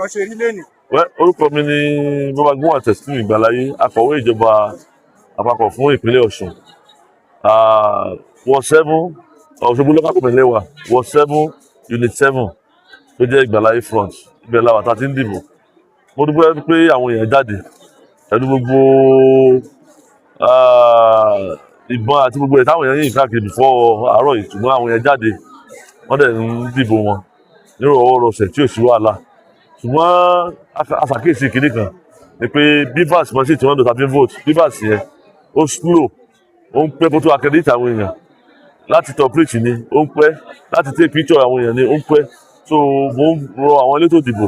nǹkan ṣe rí lẹ́nìí. Orúkọ mi ni Gomina Tẹ̀sílì Ìgbàláyé, akọ̀wé ìjọba àpapọ̀ fún ìpínlẹ̀ Ọ̀ṣun. Ward 7 Òṣogbo local government lẹ́wà, Ward 7 Unit 7 tó jẹ́ Ìgbàláyé front, ibẹ̀ la wà tá a ti ń dìbò. Mo dúpẹ́ pé àwọn èèyàn jáde pẹ̀lú gbogbo ìbọn àti gbogbo ẹ̀ táwọn èèyàn yìí káàkiri fọ́ àárọ̀ yìí, ṣùgbọ́n àwọn èèyàn jáde wọ́n dẹ̀ ń dìbò wọn nírọ̀wọ́rọsẹ̀ tí ò sí wàhálà. Ṣùgbọ́n aṣàkíyèsí kìíní kan ni pé bivas machine tí wọ́n lò tàbí vote bivas yẹn ó slow, ó ń pẹ́ kó tó accredit àwọn èèyàn láti toperate ni, ó ń pẹ́ láti take picture àwọn èèyàn ni, ó ń pẹ́. So mo ń rọ àwọn elétò ìdìbò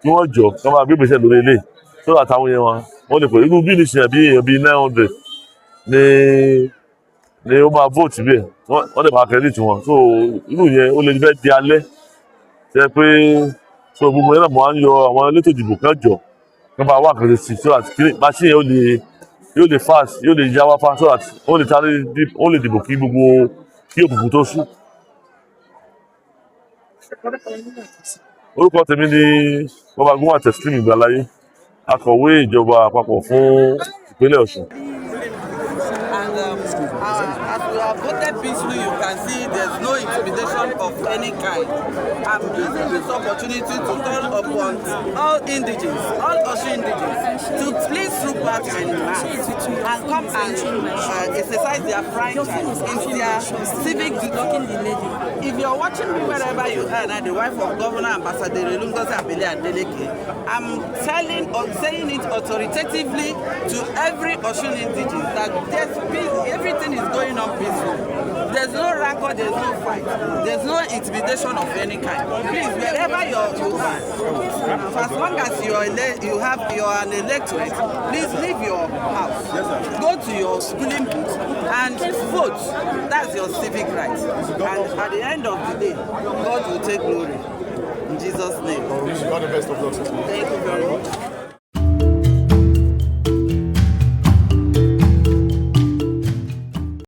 kí wọ́n jọ kí wọ́n máa gbé ìgbésẹ̀ lórí ilé so that àwọn èèyàn wọn lè pè irú bí ní ìsìn èèyàn bíi 900 ni ó máa vote bẹ́ẹ̀ wọ́n lè máa accredit wọn. So irú yẹn ó lè fẹ́ di alẹ́ ṣe pé so gbogbo yẹn náà mo máa ń yọ àwọn elétò ìdìbò kan jọ kí wọ́n bá wà kéré sí so that machine yẹn yóò lè fast, yóò lè yá wá fast so that ó lè dìbò kí òkùnkùn tó ṣú. Orúkọ tèmi ni Gomina Tẹ̀sílì Ìgbàláyé, akọ̀wé ìjọba àpapọ̀ fún ìpínlẹ̀ Ọ̀ṣun. As we have voted peacefully, you can see there's no intimidation of any kind. I'm using this opportunity to call upon all indigenes, all Osun indigenes, to please troop out en masse and come and exercise their pride in their civic duty. If you're watching me wherever you are, and the wife of Governor Ambassador Lohun Adeleke, I'm saying it authoritatively to every Osun indigene that everything is going on peaceful. There's no rancor, there's no fight, there's no intimidation of any kind. Please, wherever you are, as long as you're an electorate, please leave your house, go to your polling booth and vote. That's your civic right. And at the end of the day, God will take glory. In Jesus' name. God the best of luck. Thank you very much.